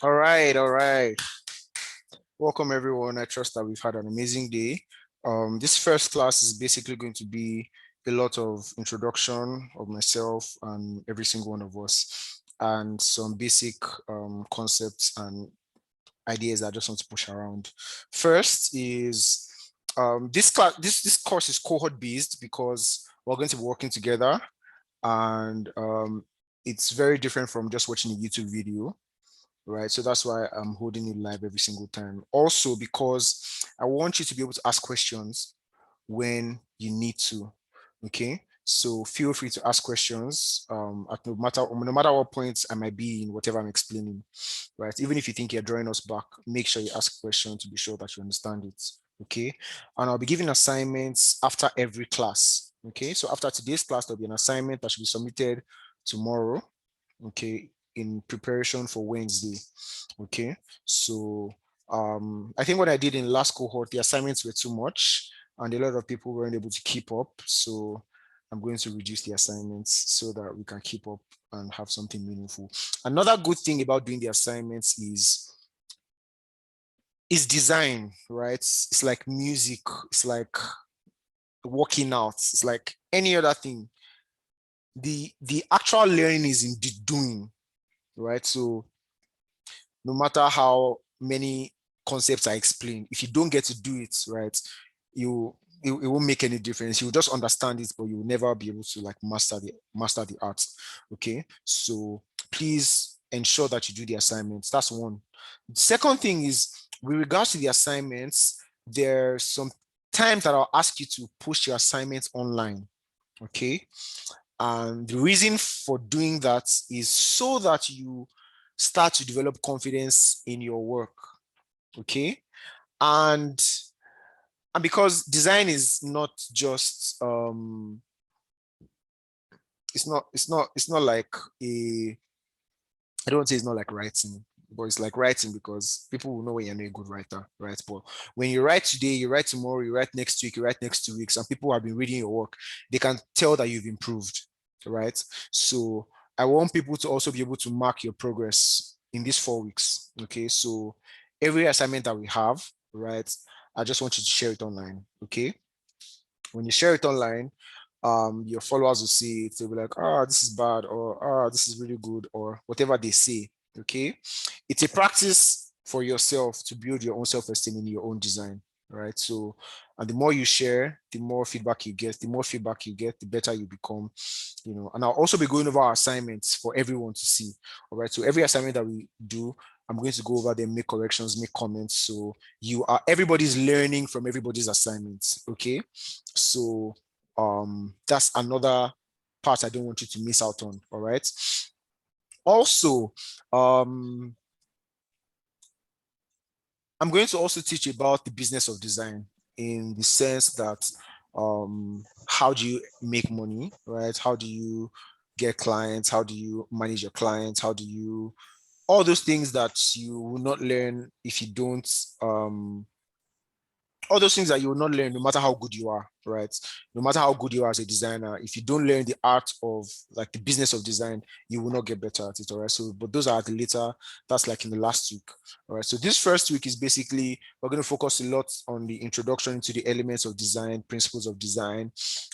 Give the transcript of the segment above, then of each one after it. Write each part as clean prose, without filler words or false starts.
All right, all right. Welcome everyone. I trust that we've had an amazing day. This first class is basically going to be a lot of introduction of myself and every single one of us, and some basic concepts and ideas I just want to push around. First is this course is cohort based because we're going to be working together, and it's very different from just watching a YouTube video, right? So that's why I'm holding it live every single time. Also, because I want you to be able to ask questions when you need to. Okay. So feel free to ask questions at no matter what points I might be in whatever I'm explaining, right? Even if you think you're drawing us back, make sure you ask a question to be sure that you understand it. Okay. And I'll be giving assignments after every class. Okay. So after today's class, there'll be an assignment that should be submitted tomorrow. Okay, in preparation for Wednesday. Okay, so I think what I did in last cohort, the assignments were too much and a lot of people weren't able to keep up. So I'm going to reduce the assignments so that we can keep up and have something meaningful. Another good thing about doing the assignments is design, right? It's like music, it's like working out, it's like any other thing. The actual learning is in the doing, right? So no matter how many concepts I explain, if you don't get to do it, right, it won't make any difference. You'll just understand it, but you'll never be able to like master the art. Okay. So please ensure that you do the assignments. That's one. The second thing is with regards to the assignments, there's some times that I'll ask you to push your assignments online. Okay. And the reason for doing that is so that you start to develop confidence in your work. Okay. And because design is not just it's not like a I don't say it's not like writing, but it's like writing because people will know when you're not a good writer, right? But when you write today, you write tomorrow, you write next week, you write next 2 weeks, and people have been reading your work, they can tell that you've improved, right? So I want people to also be able to mark your progress in these 4 weeks. Okay. So every assignment that we have, right? I just want you to share it online. Okay. When you share it online, your followers will see it. They'll be like, oh, this is bad, or oh, this is really good, or whatever they say. Okay. It's a practice for yourself to build your own self-esteem in your own design. Right. So, and the more you share, the more feedback you get, the better you become, and I'll also be going over our assignments for everyone to see. All right. So every assignment that we do, I'm going to go over them, make corrections, make comments. So everybody's learning from everybody's assignments. Okay. So that's another part I don't want you to miss out on. All right. Also, I'm going to also teach about the business of design in the sense that how do you make money, right? How do you get clients? How do you manage your clients? How do you all those things that you will not learn if you don't all those things that you will not learn no matter how good you are, right? No matter how good you are as a designer, if you don't learn the art of like the business of design, you will not get better at it. All right. So, but those are the later, that's like in the last week. All right. So this first week is basically we're going to focus a lot on the introduction to the elements of design, principles of design,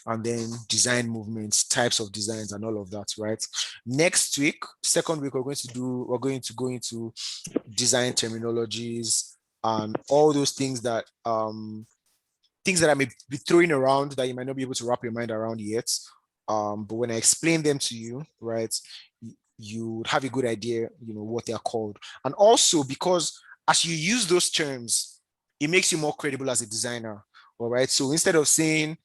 and then design movements, types of designs, and all of that, right? Next week, second week, we're going to go into design terminologies and all those things that I may be throwing around that you might not be able to wrap your mind around yet. But when I explain them to you, right, you would have a good idea, what they are called. And also because as you use those terms, it makes you more credible as a designer. All right. So instead of saying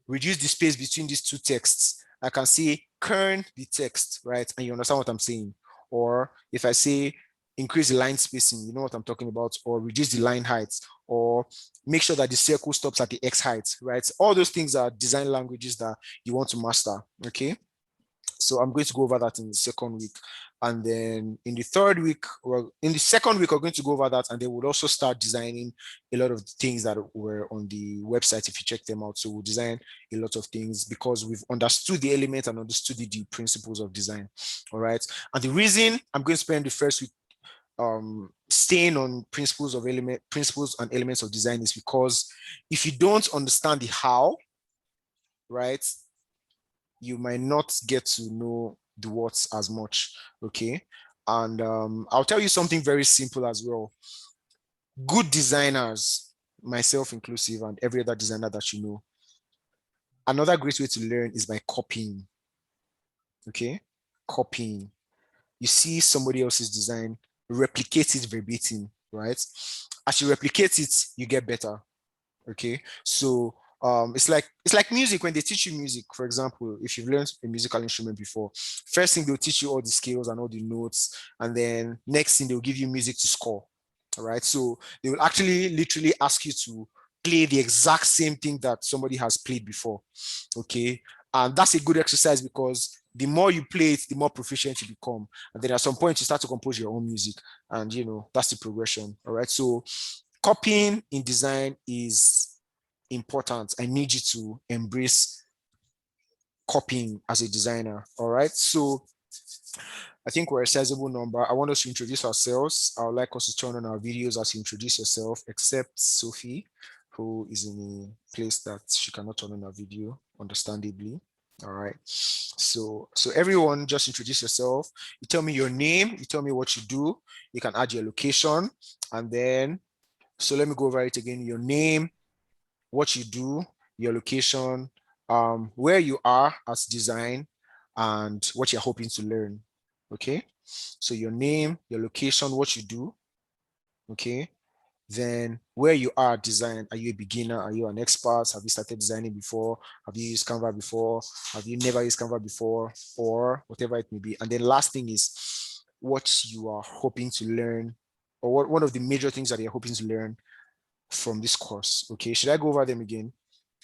reduce the space between these two texts, I can say kern the text, right? And you understand what I'm saying. Or if I say increase the line spacing, you know what I'm talking about, or reduce the line height, or make sure that the circle stops at the X height, right? All those things are design languages that you want to master, okay? So I'm going to go over that in the second week. And then in the third week, or in the second week, we're going to go over that. And they would also start designing a lot of the things that were on the website if you check them out. So we'll design a lot of things because we've understood the element and understood the principles of design. All right. And the reason I'm going to spend the first week staying on principles and elements of design is because if you don't understand the how, right, you might not get to know the what's as much. Okay. And I'll tell you something very simple as well. Good designers, myself inclusive, and every other designer that you know, another great way to learn is by copying. Okay. Copying. You see somebody else's design, replicate it verbatim, right? As you replicate it, you get better. Okay. So it's like music. When they teach you music, for example, if you've learned a musical instrument before, first thing they'll teach you all the scales and all the notes, and then next thing they'll give you music to score. All right. So they will actually literally ask you to play the exact same thing that somebody has played before. Okay. And that's a good exercise because the more you play it, the more proficient you become. And then at some point you start to compose your own music. And that's the progression. All right. So copying in design is important. I need you to embrace copying as a designer. All right. So I think we're a sizable number. I want us to introduce ourselves. I would like us to turn on our videos as you introduce yourself, except Sophie, who is in a place that she cannot turn on her video, understandably. All right. So everyone just introduce yourself. You tell me your name, you tell me what you do, you can add your location, and then, so let me go over it again. Your name, what you do, your location, where you are as design, and what you're hoping to learn. Okay. So your name, your location, what you do. Okay. Then where you are design. Are you a beginner? Are you an expert? Have you started designing before? Have you used Canva before? Have you never used Canva before? Or whatever it may be. And then last thing is what you are hoping to learn, or what one of the major things that you're hoping to learn from this course. Okay, should I go over them again?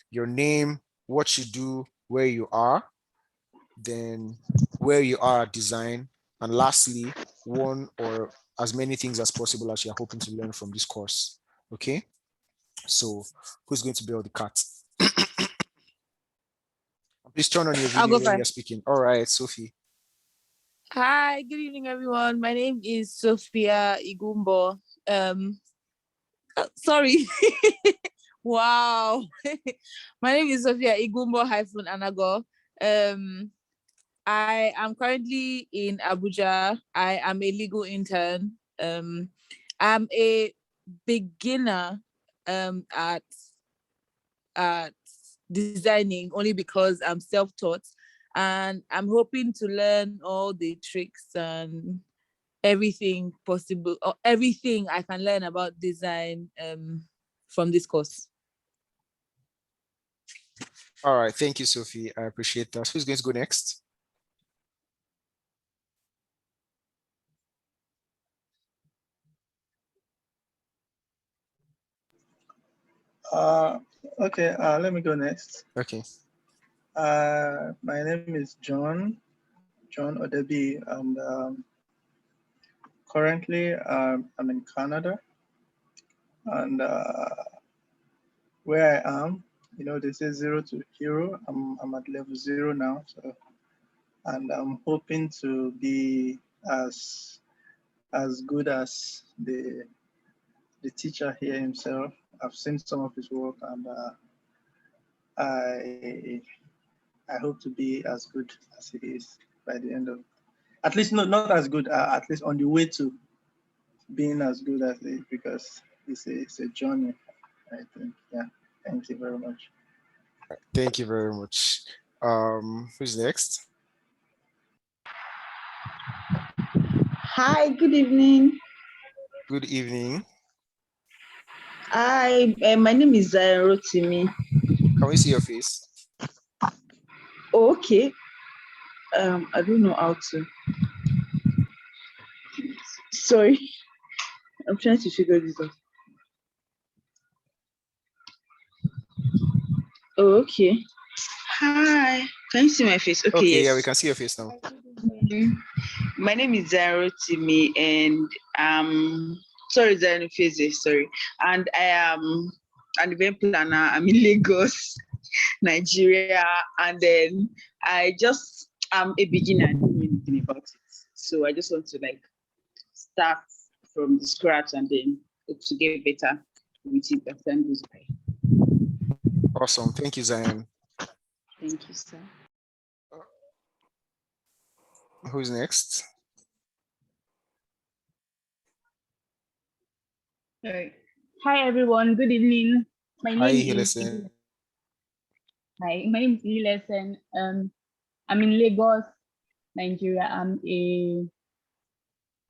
Your name, what you do, where you are, then where you are at design, and lastly, one or as many things as possible as you're hoping to learn from this course. Okay, so who's going to build the cat? Please turn on your I'll go video when you're first. speaking. All right, Sophie. Hi, good evening, everyone. My name is Sophia Igumbo. Sorry. Wow. My name is Sophia Igumbo Anago. I am currently in Abuja. I am a legal intern. I'm a beginner at designing only because I'm self-taught, and I'm hoping to learn all the tricks and everything possible, or everything I can learn about design from this course. All right, thank you, Sophie. I appreciate that. Who's going to go next? Okay, let me go next. Okay. My name is John Odebi, and currently I'm in Canada. And where I am, they say 0 to hero. I'm at level 0 now, so, and I'm hoping to be as good as the teacher here himself. I've seen some of his work, and I hope to be as good as he is by the end of, at least not as good, at least on the way to being as good as he, because it's a journey, I think. Yeah. Thank you very much. Thank you very much. Who's next? Hi, good evening. Good evening. Hi, my name is Rotimi. Can we see your face? Oh, okay. I don't know how to. Sorry, I'm trying to figure this out. Oh, okay. Hi, can you see my face? Okay, Okay, yes. yeah, we can see your face now. My name is Rotimi, and sorry, Zainufeze, sorry, and I am an event planner. I'm in Lagos, Nigeria, and then I'm a beginner. I don't know anything about it, so I just want to start from the scratch and then hope to get better with it as time goes by. Awesome. Thank you, Zion. Thank you, sir. Who's next? Hi everyone, good evening. My Hi, name is Hilesen. Hilesen. I'm in Lagos, Nigeria. I'm a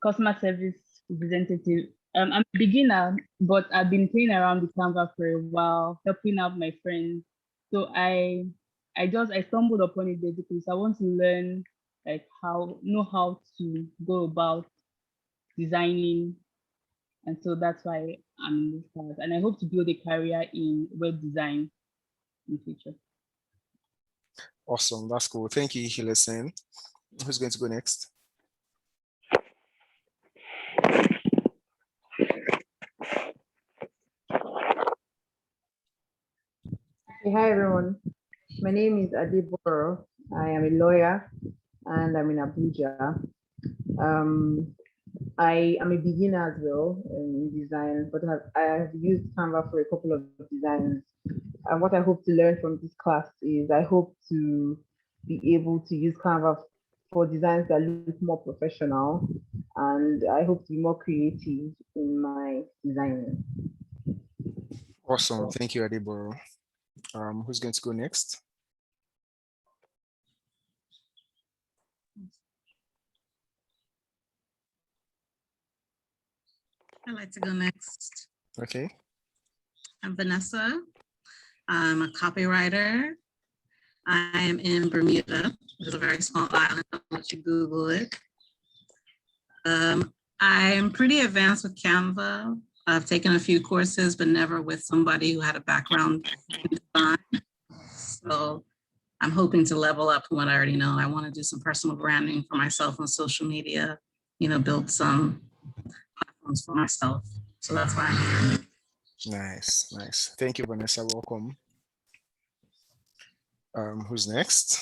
customer service representative. I'm a beginner, but I've been playing around with Canva for a while, helping out my friends. So I stumbled upon it basically. So I want to learn how to go about designing, and so that's why I'm in this class. And I hope to build a career in web design in the future. Awesome. That's cool. Thank you, Hilesen. Who's going to go next? Hi everyone, my name is Adiboro. I am a lawyer and I'm in Abuja. I am a beginner as well in design, but I have used Canva for a couple of designs. And what I hope to learn from this class is I hope to be able to use Canva for designs that look more professional, and I hope to be more creative in my designing. Awesome. Thank you, Adiboro. Who's going to go next? I'd like to go next. Okay. I'm Vanessa. I'm a copywriter. I am in Bermuda, which is a very small island. I'll let you Google it. I'm pretty advanced with Canva. I've taken a few courses, but never with somebody who had a background in design. So I'm hoping to level up from what I already know. I want to do some personal branding for myself on social media, build some platforms for myself. So that's why I'm here. Nice, nice. Thank you, Vanessa. Welcome. Who's next?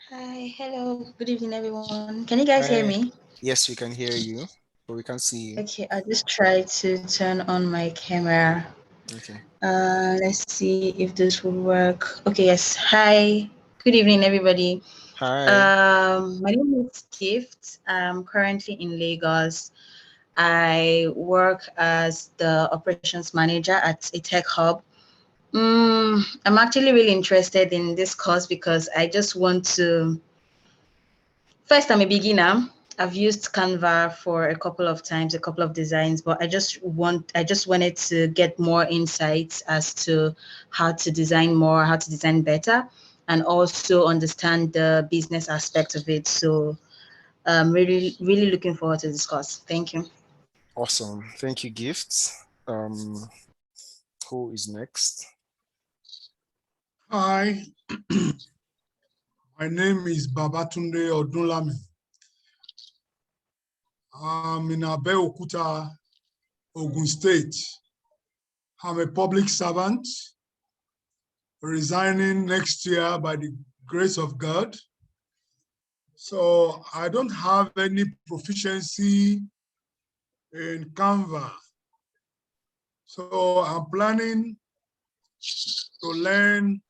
Hi, hello, good evening, everyone. Can you guys hear me? Yes, we can hear you, but we can't see you. Okay, I'll just try to turn on my camera. Okay. Let's see if this will work. Okay, yes. Hi, good evening, everybody. Hi. My name is Gift. I'm currently in Lagos. I work as the operations manager at a tech hub. I'm actually really interested in this course because I just want to. First, I'm a beginner. I've used Canva for a couple of times, a couple of designs, but I just wanted to get more insights as to how to design more, how to design better, and also understand the business aspect of it. So I'm really, really looking forward to this course. Thank you. Awesome. Thank you, Gifts. Who is next? Hi, my name is Babatunde Odunlami. I'm in Abeokuta, Ogun State. I'm a public servant, resigning next year by the grace of God. So I don't have any proficiency in Canva. So I'm planning to learn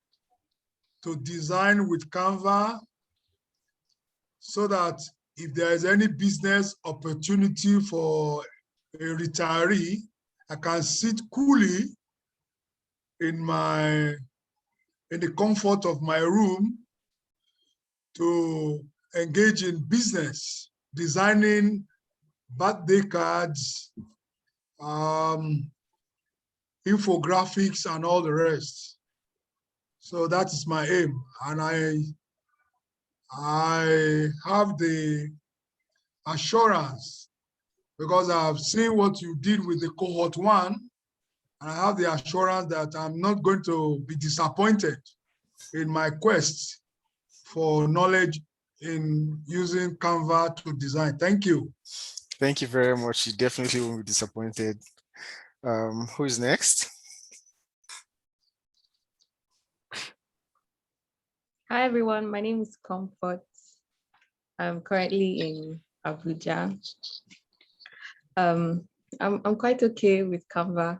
to design with Canva so that if there is any business opportunity for a retiree, I can sit coolly in the comfort of my room to engage in business, designing birthday cards, infographics, and all the rest. So that is my aim, and I have the assurance because I've seen what you did with the cohort 1, and I have the assurance that I'm not going to be disappointed in my quest for knowledge in using Canva to design. Thank you. Thank you very much. You definitely won't be disappointed. Who is next? Hi everyone, my name is Comfort. I'm currently in Abuja. I'm quite okay with Canva,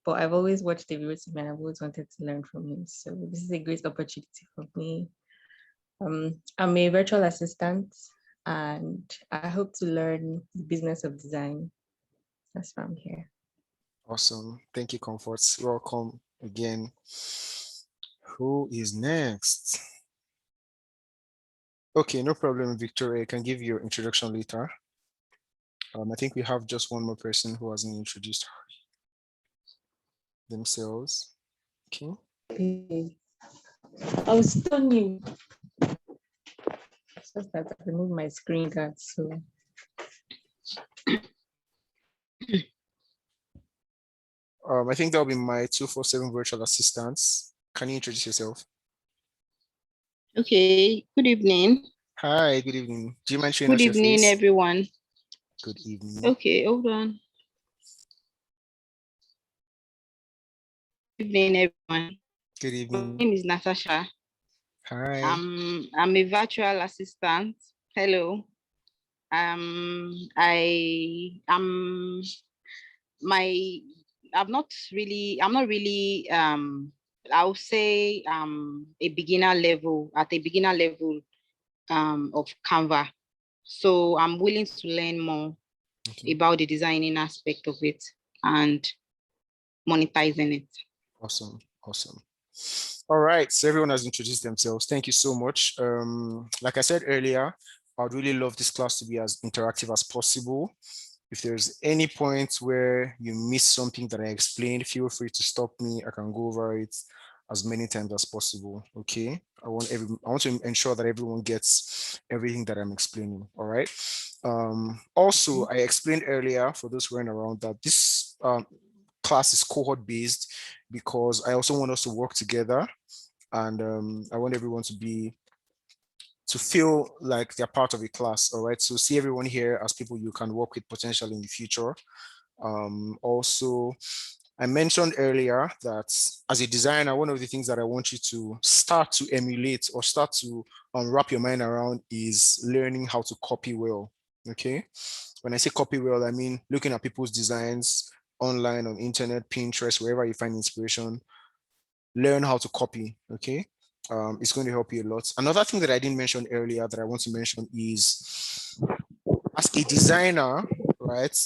but I've always watched the videos and I've always wanted to learn from him. So this is a great opportunity for me. I'm a virtual assistant and I hope to learn the business of design. That's why I'm here. Awesome. Thank you, Comforts. Welcome again. Who is next? Okay, no problem, Victoria. I can give your introduction later. I think we have just one more person who hasn't introduced themselves. Okay. I was still new. It's just that I removed my screen guard, so. I think that'll be my 247 virtual assistants. Can you introduce yourself? Okay, good evening. Hi, good evening. Do you mind showing Good us your evening, face? everyone. Good evening. Okay, hold on. Good evening, everyone. Good My evening. name is Natasha. Hi. I'm a virtual assistant. Hello. I am I'm not really, I'll say a beginner level, at a beginner level of Canva. So I'm willing to learn more about the designing aspect of it and monetizing it. Awesome. Awesome. All right. So everyone has introduced themselves. Thank you so much. Like I said earlier, I'd really love this class to be as interactive as possible. If there's any point where you miss something that I explained, feel free to stop me. I can go over it as many times as possible. Okay. I want to ensure that everyone gets everything that I'm explaining. All right. Also, I explained earlier for those who weren't around that this class is cohort based because I also want us to work together, and I want everyone to feel like they're part of a class. All right. So see everyone here as people you can work with potentially in the future. Also, I mentioned earlier that as a designer, one of the things that I want you to start to emulate or start to wrap your mind around is learning how to copy well. Okay. When I say copy well, I mean looking at people's designs online, on internet, Pinterest, wherever you find inspiration, learn how to copy. Okay. It's going to help you a lot. Another thing that I didn't mention earlier that I want to mention is as a designer, right?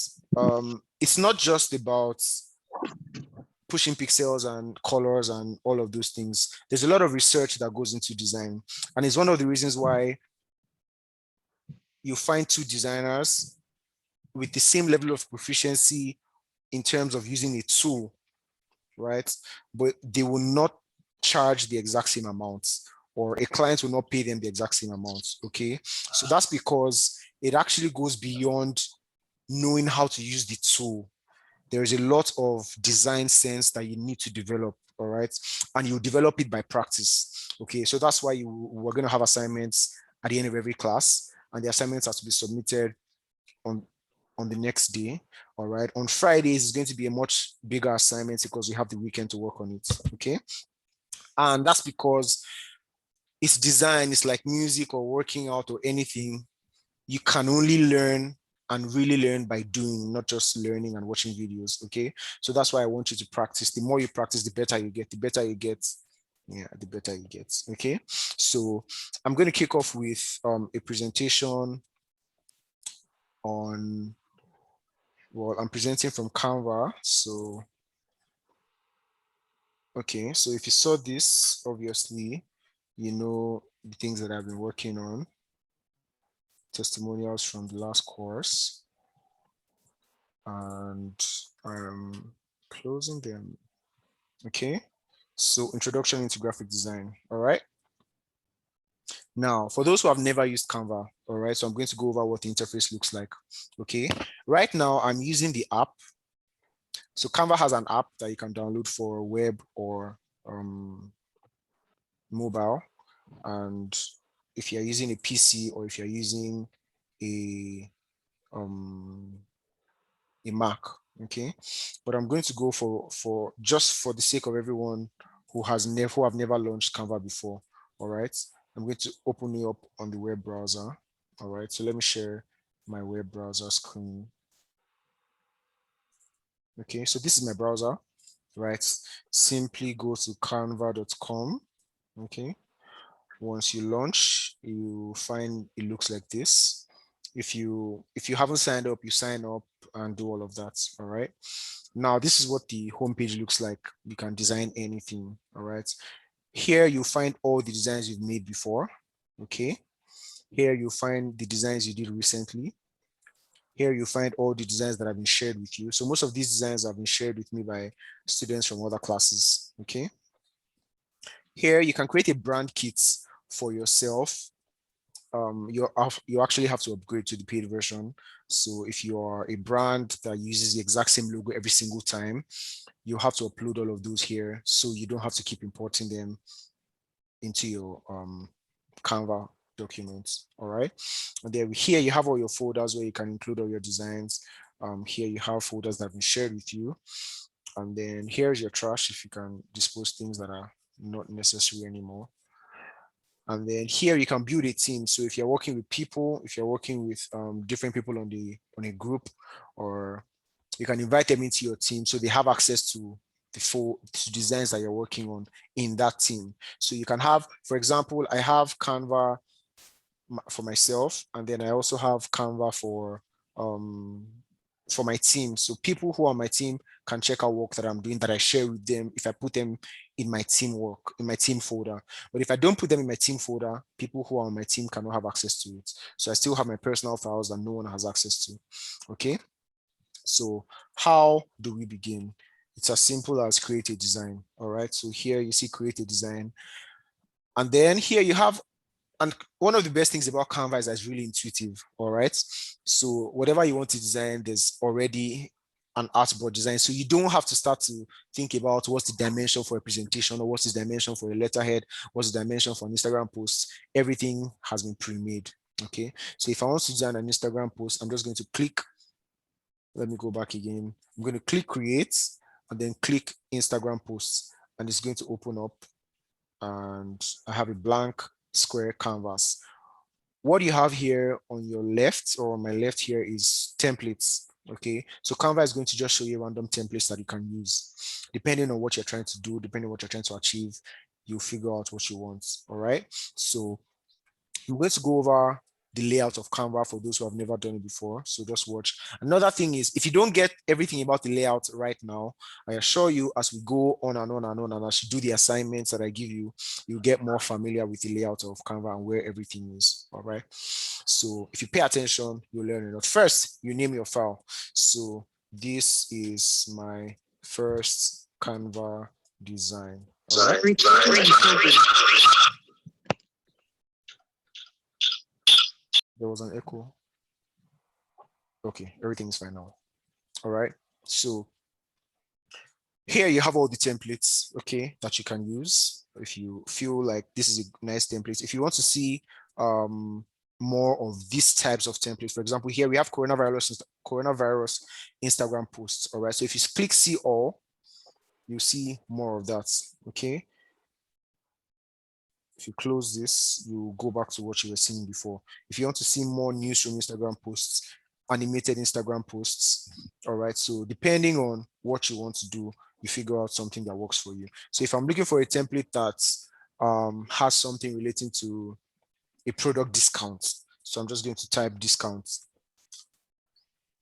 It's not just about pushing pixels and colors and all of those things. There's a lot of research that goes into design. And it's one of the reasons why you find two designers with the same level of proficiency in terms of using a tool, right? But they will not charge the exact same amounts, or a client will not pay them the exact same amounts, okay? So that's because it actually goes beyond knowing how to use the tool. There is a lot of design sense that you need to develop, all right? And you develop it by practice, okay? So that's why we're going to have assignments at the end of every class, and the assignments have to be submitted on the next day, all right? On Fridays, it's going to be a much bigger assignment because we have the weekend to work on it, okay? And that's because it's design, it's like music or working out or anything. You can only learn and really learn by doing, not just learning and watching videos, okay? So that's why I want you to practice. The more you practice, the better you get. The better you get, yeah, the better you get, okay? So I'm going to kick off with a presentation on, well, I'm presenting from Canva. So, okay, so if you saw this, obviously, you know the things that I've been working on, testimonials from the last course, and I'm closing them. Okay, so introduction into graphic design. All right. Now, for those who have never used Canva, all right, so I'm going to go over what the interface looks like. Okay, right now I'm using the app. So Canva has an app that you can download for web or mobile. And if you're using a PC or if you're using a Mac, okay. But I'm going to go for just for the sake of everyone who have never launched Canva before. All right. I'm going to open it up on the web browser. All right, so let me share my web browser screen. Okay, so this is my browser, right? Simply go to canva.com. Okay, once you launch, you find it looks like this. If you haven't signed up, you sign up and do all of that. All right, now this is what the homepage looks like. You can design anything. All right, here you find all the designs you've made before. Okay, here you find the designs you did recently. Here you find all the designs that have been shared with you. So most of these designs have been shared with me by students from other classes. Okay, here you can create a brand kit for yourself. You actually have to upgrade to the paid version. So if you are a brand that uses the exact same logo every single time, you have to upload all of those here, so you don't have to keep importing them into your Canva documents. All right, and then here you have all your folders where you can include all your designs. Here you have folders that have been shared with you, and then here's your trash if you can dispose things that are not necessary anymore. And then here you can build a team. So if you're working with people, if you're working with different people on a group, or you can invite them into your team so they have access to the full designs that you're working on in that team. So you can have, for example, I have Canva for myself, and then I also have Canva for my team. So people who are on my team can check out work that I'm doing that I share with them if I put them in my team work, in my team folder. But if I don't put them in my team folder, people who are on my team cannot have access to it. So I still have my personal files that no one has access to. Okay. So how do we begin? It's as simple as create a design. All right. So here you see create a design. And then here you have, and one of the best things about Canva is that it's really intuitive. All right. So whatever you want to design, there's already an artboard design. So you don't have to start to think about what's the dimension for a presentation, or what's the dimension for a letterhead, what's the dimension for an Instagram post. Everything has been pre-made. Okay. So if I want to design an Instagram post, I'm just going to click. Let me go back again. I'm going to click create and then click Instagram posts, and it's going to open up, and I have a blank square canvas. What you have here on your left, or on my left here, is templates. Okay, so Canva is going to just show you random templates that you can use. Depending on what you're trying to do, depending on what you're trying to achieve, you figure out what you want. All right, so I'm going to go over the layout of Canva for those who have never done it before. So just watch. Another thing is, if you don't get everything about the layout right now, I assure you, as we go on and on and on, and as you do the assignments that I give you, you'll get more familiar with the layout of Canva and where everything is. All right. So if you pay attention, you'll learn a lot. First, you name your file. So this is my first Canva design. All right. There was an echo. Okay, everything is fine now. All right. So here you have all the templates, okay, that you can use if you feel like this is a nice template. If you want to see more of these types of templates, for example, here we have coronavirus Instagram posts. All right. So if you click see all, you see more of that. Okay. If you close this, you go back to what you were seeing before. If you want to see more news from Instagram posts, animated Instagram posts, all right. So depending on what you want to do, you figure out something that works for you. So if I'm looking for a template that has something relating to a product discount, so I'm just going to type discount,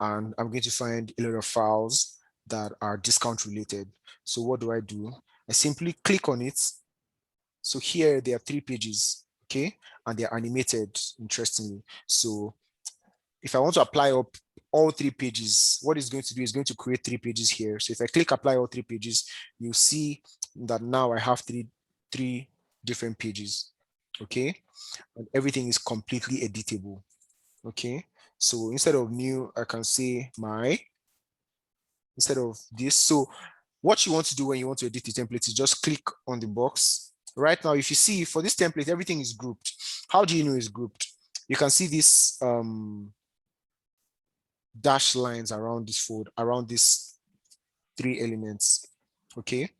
and I'm going to find a lot of files that are discount related. So what do? I simply click on it. So here there are 3 pages, okay, and they're animated, interestingly. So if I want to apply up all 3 pages, what it's going to do is going to create 3 pages here. So if I click apply all 3 pages, you'll see that now I have three different pages, okay, and everything is completely editable, okay. So instead of new, I can say my, instead of this. So what you want to do when you want to edit the template is just click on the box. Right now, if you see for this template, everything is grouped. How do you know it's grouped? You can see this dash lines around this fold, around these 3 elements. Okay,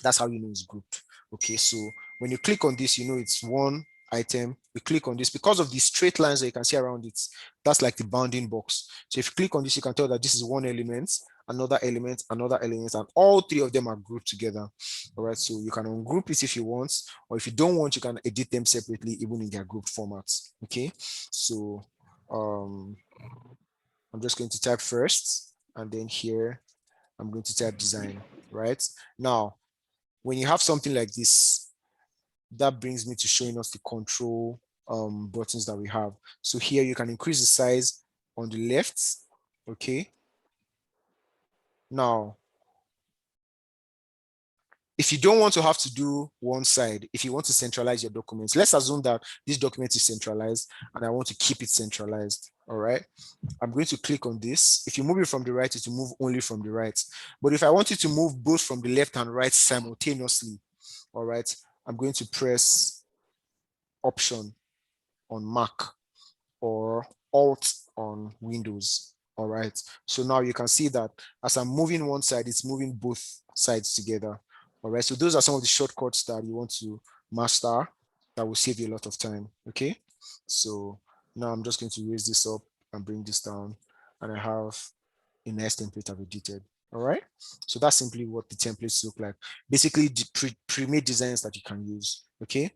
that's how you know it's grouped. Okay, so when you click on this, you know it's 1, item, we click on this. Because of the straight lines that you can see around it, that's like the bounding box. So if you click on this, you can tell that this is one element, another element, another element, and all three of them are grouped together. All right, so you can ungroup it if you want, or if you don't want, you can edit them separately, even in their grouped formats. Okay, so I'm just going to type first, and then here I'm going to type design. Right now, when you have something like this, that brings me to showing us the control buttons that we have. So here you can increase the size on the left. Okay, now if you don't want to have to do one side, if you want to centralize your documents, let's assume that this document is centralized and I want to keep it centralized. All right, I'm going to click on this. If you move it from the right, it will move only from the right. But if I want it to move both from the left and right simultaneously, all right, I'm going to press Option on Mac or Alt on Windows. All right, so now you can see that as I'm moving one side, it's moving both sides together. All right, so those are some of the shortcuts that you want to master that will save you a lot of time. Okay, so now I'm just going to raise this up and bring this down, and I have a nice template I've edited. All right, so that's simply what the templates look like. Basically, the pre-made designs that you can use. Okay,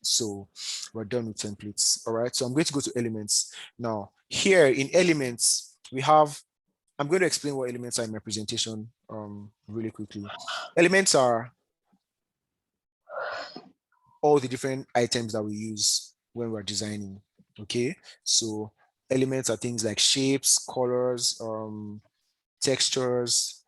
so we're done with templates. All right, so I'm going to go to elements. Now, here in elements, we have, I'm going to explain what elements are in my presentation really quickly. Elements are all the different items that we use when we're designing. Okay, so elements are things like shapes, colors, textures.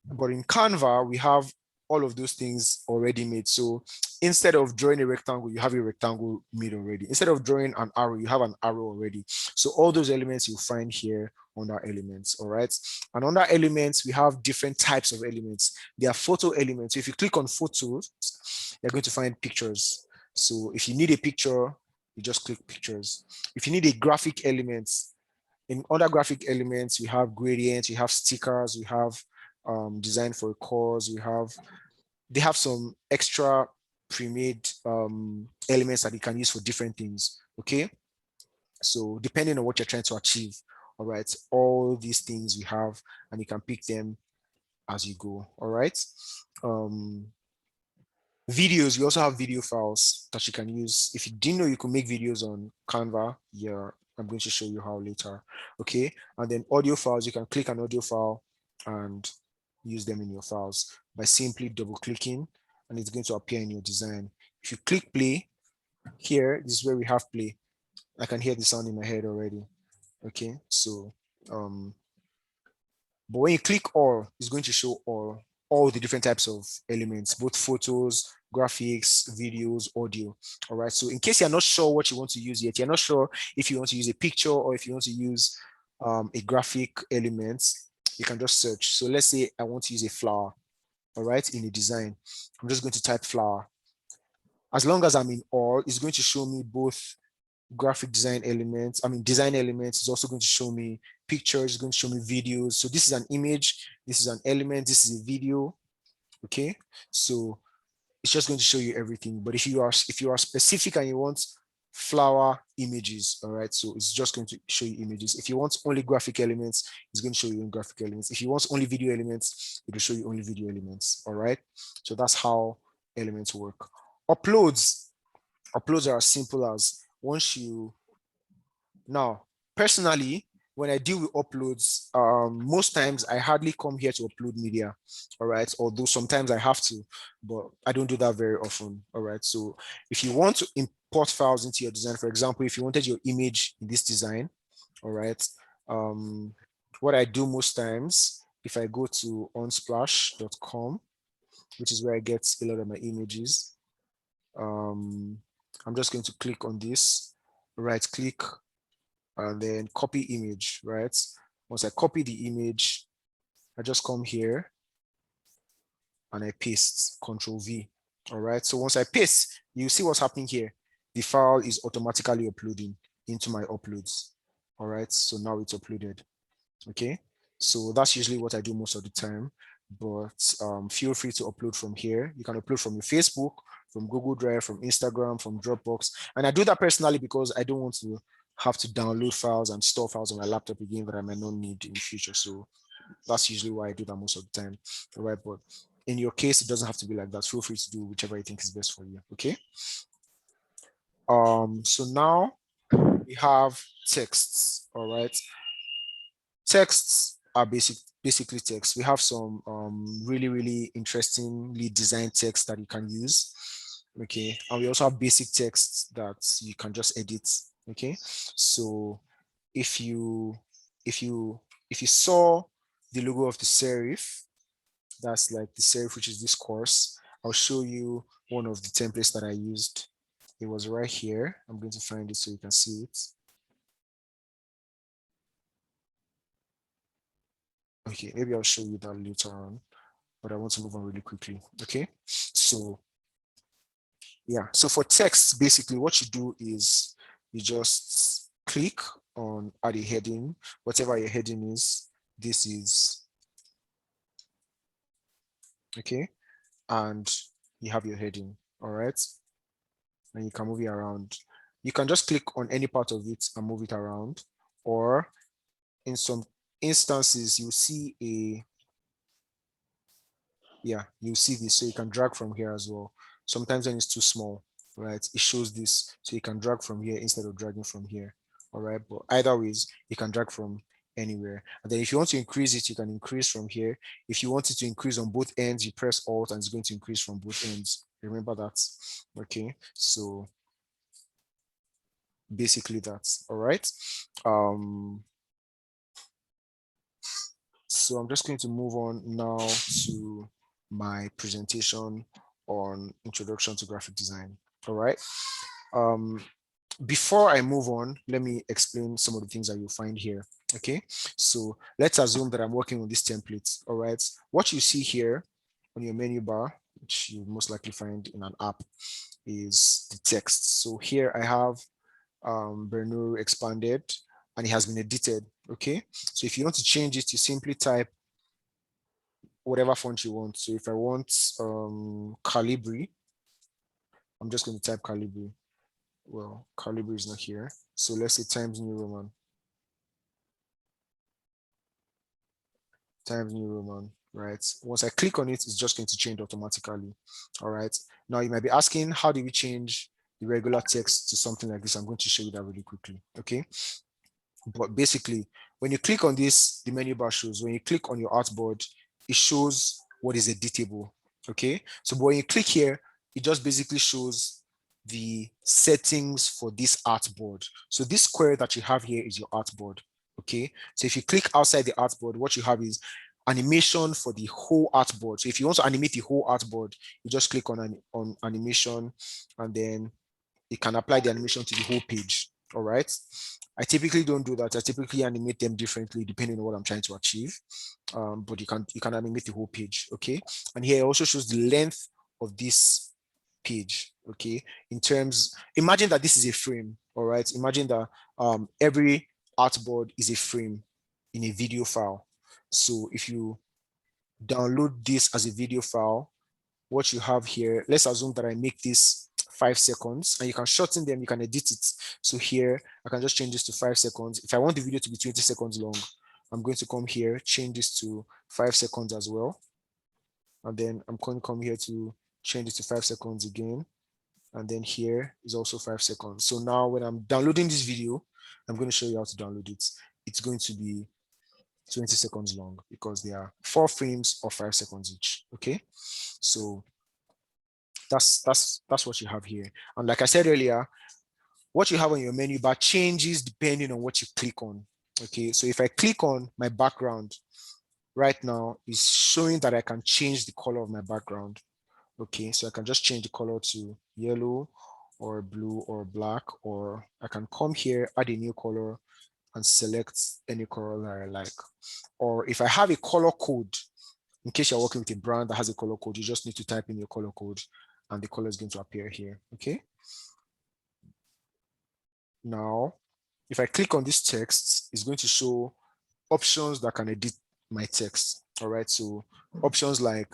But in Canva, we have all of those things already made. So instead of drawing a rectangle, you have a rectangle made already. Instead of drawing an arrow, you have an arrow already. So all those elements you'll find here under elements. All right, and under elements, we have different types of elements. There are photo elements. So if you click on photos, you're going to find pictures. So if you need a picture, you just click pictures. If you need a graphic element, in other graphic elements, we have gradients, we have stickers, we have design for a course, they have some extra pre-made elements that you can use for different things. Okay, so depending on what you're trying to achieve, all right, all these things we have, and you can pick them as you go. All right, videos, we also have video files that you can use. If you didn't know you could make videos on Canva, yeah, I'm going to show you how later. Okay, and then audio files, you can click an audio file and use them in your files by simply double clicking, and it's going to appear in your design. If you click play, here, this is where we have play. I can hear the sound in my head already. Okay, so but when you click all, it's going to show all the different types of elements, both photos, graphics, videos, audio. All right, so in case you're not sure what you want to use yet, you're not sure if you want to use a picture or if you want to use a graphic element, you can just search. So let's say I want to use a flower, all right, in a design. I'm just going to type flower. As long as I'm in all, it's going to show me both graphic design elements. I mean, design elements. Is also going to show me pictures, it's going to show me videos. So this is an image, this is an element, this is a video. Okay, so it's just going to show you everything. But if you are specific and you want flower images, all right, so it's just going to show you images. If you want only graphic elements, it's going to show you only graphic elements. If you want only video elements, it will show you only video elements. All right, so that's how elements work. Uploads are as simple as once you, now personally, when I deal with uploads, most times I hardly come here to upload media, all right, although sometimes I have to, but I don't do that very often. All right, so if you want to import files into your design, for example, if you wanted your image in this design, all right, what I do most times, if I go to unsplash.com, which is where I get a lot of my images, I'm just going to click on this, right click, and then copy image, right? Once I copy the image, I just come here and I paste, Control V. All right, so once I paste, you see what's happening here. The file is automatically uploading into my uploads. All right, so now it's uploaded. Okay, so that's usually what I do most of the time, but feel free to upload from here. You can upload from your Facebook, from Google Drive, from Instagram, from Dropbox. And I do that personally because I don't want to have to download files and store files on my laptop again that I might not need in the future. So that's usually why I do that most of the time. All right, but in your case, it doesn't have to be like that. Feel free to do whichever you think is best for you. Okay. So now we have texts. All right. Texts are basically text. We have some really interestingly designed text that you can use. Okay, and we also have basic texts that you can just edit. Okay, so if you saw the logo of the serif, that's like the serif, which is this course. I'll show you one of the templates that I used. It was right here. I'm going to find it so you can see it. Okay, maybe I'll show you that later on, but I want to move on really quickly. Okay, so yeah, so for text, basically what you do is you just click on add a heading, whatever your heading is. This is okay, and you have your heading. All right, and you can move it around. You can just click on any part of it and move it around, or in some instances you see you see this, so you can drag from here as well. Sometimes when it's too small, right, it shows this, so you can drag from here instead of dragging from here. All right, but either ways you can drag from anywhere. And then if you want to increase it, you can increase from here. If you want it to increase on both ends, you press Alt and it's going to increase from both ends. Remember that. Okay, so basically that's all right. So I'm just going to move on now to my presentation on introduction to graphic design. All right. Before I move on, let me explain some of the things that you'll find here. Okay, so let's assume that I'm working on this template. All right, what you see here on your menu bar, which you most likely find in an app, is the text. So here I have Bernoulli expanded, and it has been edited. Okay, so if you want to change it, you simply type whatever font you want. So if I want Calibri, I'm just going to type Calibri. Well, Calibri is not here. So let's say Times New Roman. Times New Roman, right? Once I click on it, it's just going to change automatically. All right. Now you might be asking, how do we change the regular text to something like this? I'm going to show you that really quickly. Okay. But basically, when you click on this, the menu bar shows. When you click on your artboard, it shows what is editable. Okay. So when you click here, it just basically shows the settings for this artboard. So this square that you have here is your artboard. Okay. So if you click outside the artboard, what you have is animation for the whole artboard. So if you want to animate the whole artboard, you just click on animation, and then it can apply the animation to the whole page. All right. I typically don't do that. I typically animate them differently depending on what I'm trying to achieve. But you can animate the whole page. Okay. And here it also shows the length of this page. Okay. In terms, imagine that this is a frame. All right. Imagine that every artboard is a frame in a video file. So if you download this as a video file, what you have here, let's assume that I make this 5 seconds, and you can shorten them, you can edit it. So here, I can just change this to 5 seconds. If I want the video to be 20 seconds long, I'm going to come here, change this to 5 seconds as well. And then I'm going to come here to change it to 5 seconds again. And then here is also 5 seconds. So now when I'm downloading this video, I'm going to show you how to download it. It's going to be 20 seconds long because there are 4 frames of 5 seconds each. Okay, so that's what you have here. And like I said earlier, what you have on your menu bar changes depending on what you click on. Okay, so if I click on my background right now, it's showing that I can change the color of my background. Okay, so I can just change the color to yellow or blue or black, or I can come here, add a new color and select any color that I like. Or if I have a color code, in case you're working with a brand that has a color code, you just need to type in your color code and the color is going to appear here. Okay. Now, if I click on this text, it's going to show options that can edit my text. All right. So options like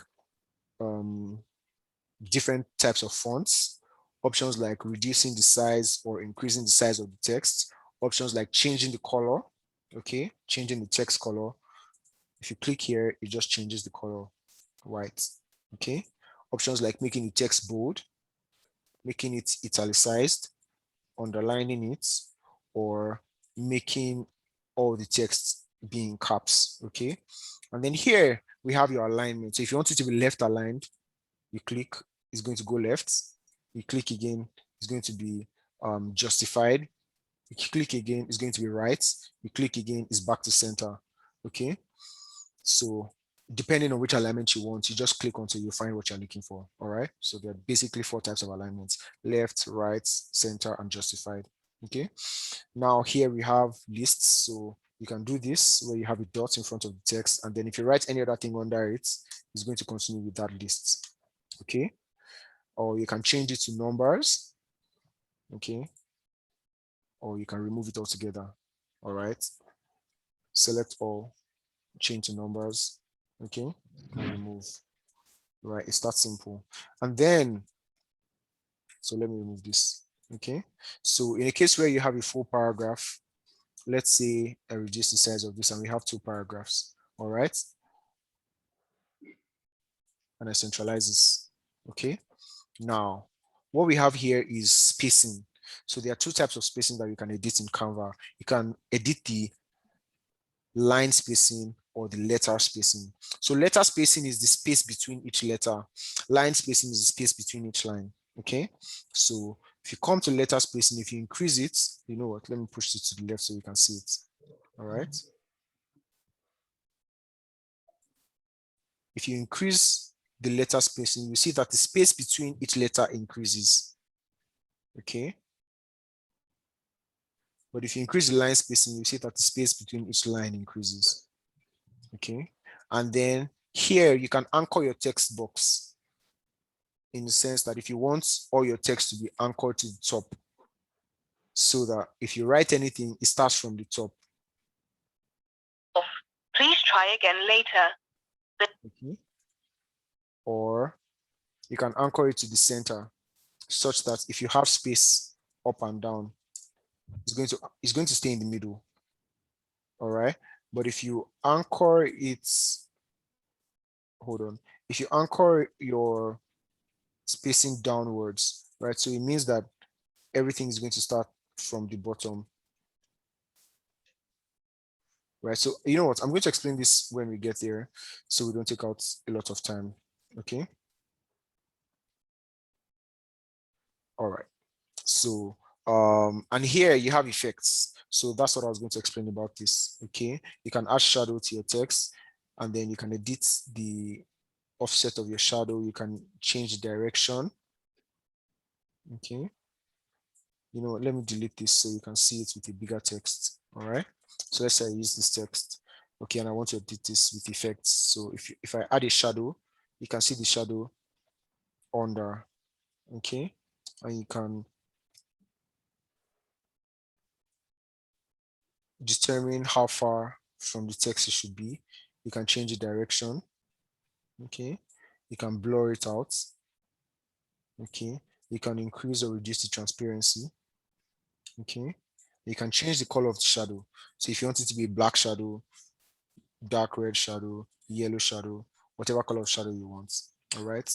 different types of fonts, options like reducing the size or increasing the size of the text, options like changing the color, okay, changing the text color. If you click here, it just changes the color white, okay. Options like making the text bold, making it italicized, underlining it, or making all the text be in caps, okay. And then here we have your alignment. So if you want it to be left aligned, you click, it's going to go left. You click again, it's going to be justified. You click again, it's going to be right. You click again, it's back to center, okay. So depending on which alignment you want, you just click until you find what you're looking for. All right. So there are basically 4 types of alignments: left, right, center, and justified. Okay. Now here we have lists. So you can do this where you have a dot in front of the text. And then if you write any other thing under it, it's going to continue with that list. Okay. Or you can change it to numbers. Okay. Or you can remove it altogether. All right. Select all, change to numbers. Okay. And remove. Right, it's that simple. And then, so let me remove this. Okay, so in a case where you have a full paragraph, let's say I reduce the size of this and we have 2 paragraphs. All right, and I centralize this. Okay, now what we have here is spacing. So there are 2 types of spacing that you can edit in Canva. You can edit the line spacing or the letter spacing. So letter spacing is the space between each letter. Line spacing is the space between each line. Okay. So if you come to letter spacing, if you increase it, you know what? Let me push it to the left so you can see it. All right. If you increase the letter spacing, you see that the space between each letter increases. Okay. But if you increase the line spacing, you see that the space between each line increases. Okay. And then here you can anchor your text box in the sense that if you want all your text to be anchored to the top, so that if you write anything, it starts from the top. Please try again later. Okay. Or you can anchor it to the center such that if you have space up and down, it's going to stay in the middle. All right. But if you anchor it, hold on. If you anchor your spacing downwards, right? So it means that everything is going to start from the bottom. Right. So you know what? I'm going to explain this when we get there so we don't take out a lot of time. Okay. All right. So and here you have effects. So that's what I was going to explain about this. Okay. You can add shadow to your text, and then you can edit the offset of your shadow. You can change the direction. Okay. You know, let me delete this so you can see it with a bigger text. All right. So let's say I use this text. Okay, and I want to edit this with effects. So if I add a shadow, you can see the shadow under. Okay, and you can determine how far from the text it should be. You can change the direction. Okay, you can blur it out. Okay, you can increase or reduce the transparency. Okay, you can change the color of the shadow. So if you want it to be a black shadow, dark red shadow, yellow shadow, whatever color of shadow you want. All right.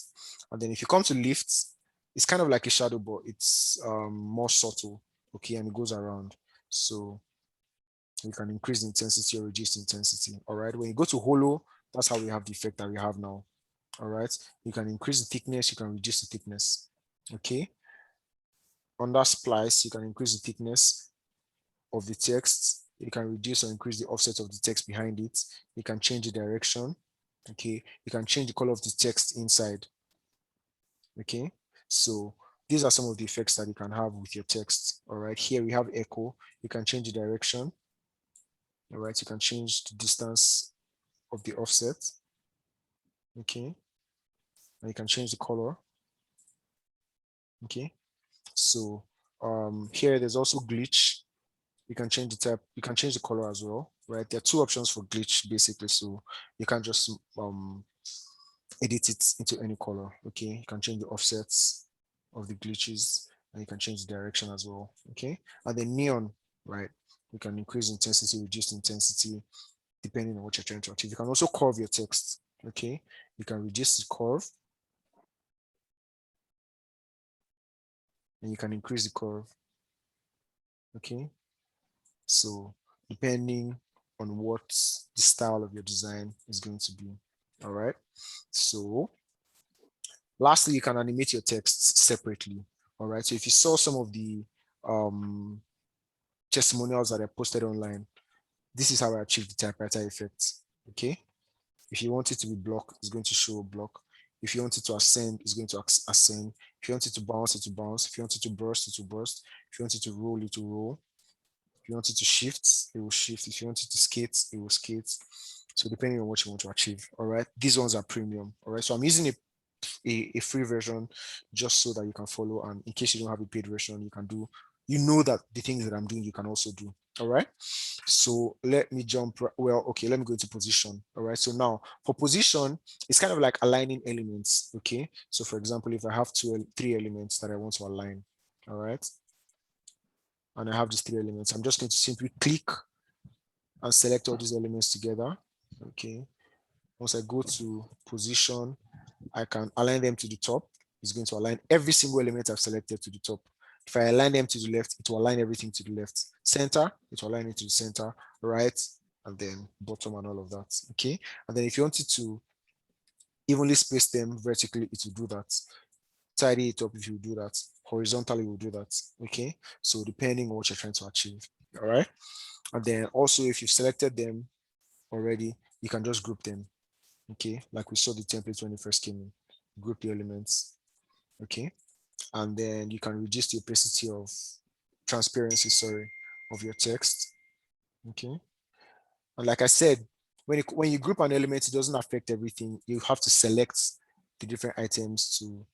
And then if you come to lifts, it's kind of like a shadow, but it's more subtle. Okay, and it goes around. So you can increase the intensity or reduce the intensity. All right. When you go to hollow, that's how we have the effect that we have now. All right. You can increase the thickness, you can reduce the thickness. Okay. Under splice, you can increase the thickness of the text. You can reduce or increase the offset of the text behind it. You can change the direction. Okay. You can change the color of the text inside. Okay. So these are some of the effects that you can have with your text. All right. Here we have echo. You can change the direction. All right. You can change the distance of the offset. Okay. And you can change the color. Okay. So here there's also glitch. You can change the type, you can change the color as well, right? There are 2 options for glitch basically. So you can just edit it into any color. Okay, you can change the offsets of the glitches, and you can change the direction as well. Okay, and then neon, right? You can increase intensity, reduce intensity, depending on what you're trying to achieve. You can also curve your text. Okay, you can reduce the curve, and you can increase the curve. Okay, so depending on what the style of your design is going to be. All right, so lastly, you can animate your text separately. All right, so if you saw some of the testimonials that I posted online, this is how I achieved the typewriter effect. Okay, if you want it to be block, it's going to show a block. If you want it to ascend, it's going to ascend. If you want it to bounce, it will bounce. If you want it to burst, it will burst. If you want it to roll, it will roll. If you want it to shift, it will shift. If you want it to skate, it will skate. So depending on what you want to achieve. All right, these ones are premium. All right, so I'm using a free version just so that you can follow, and in case you don't have a paid version, you can do, you know, that the things that I'm doing you can also do. All right, so let me jump, well, okay, let me go into position. All right, so now for position, it's kind of like aligning elements. Okay, so for example, if I have three elements that I want to align, all right, and I have these three elements, I'm just going to simply click and select all these elements together. Okay, once I go to position, I can align them to the top. It's going to align every single element I've selected to the top. If I align them to the left, it will align everything to the left. Center, it will align it to the center, right, and then bottom and all of that. Okay, and then if you wanted to evenly space them vertically, it will do that. Tidy it up if you do that. Horizontally, will do that. Okay, so depending on what you're trying to achieve. All right, and then also if you've selected them already, you can just group them. Okay, like we saw the template when it first came in. Group the elements. Okay, and then you can reduce the opacity of transparency, sorry, of your text. Okay, and like I said, when you group an element, it doesn't affect everything. You have to select the different items to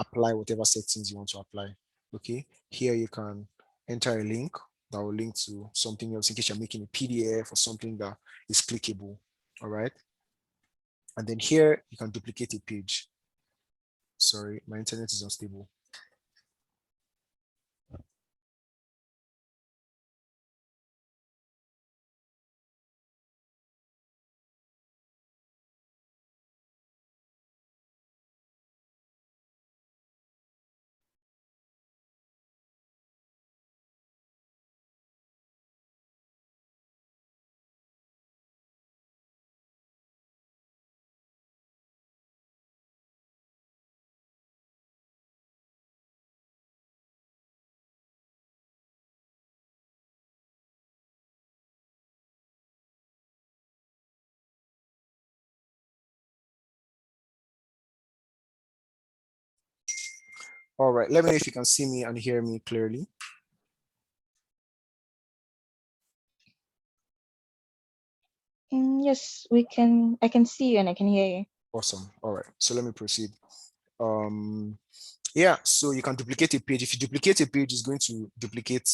apply whatever settings you want to apply. Okay, here you can enter a link that will link to something else in case you're making a PDF or something that is clickable. All right, and then here you can duplicate a page. Sorry, my internet is unstable. All right, let me know if you can see me and hear me clearly. Yes, I can see you and I can hear you. Awesome. All right, so let me proceed. Yeah, so you can duplicate a page. If you duplicate a page, it's going to duplicate,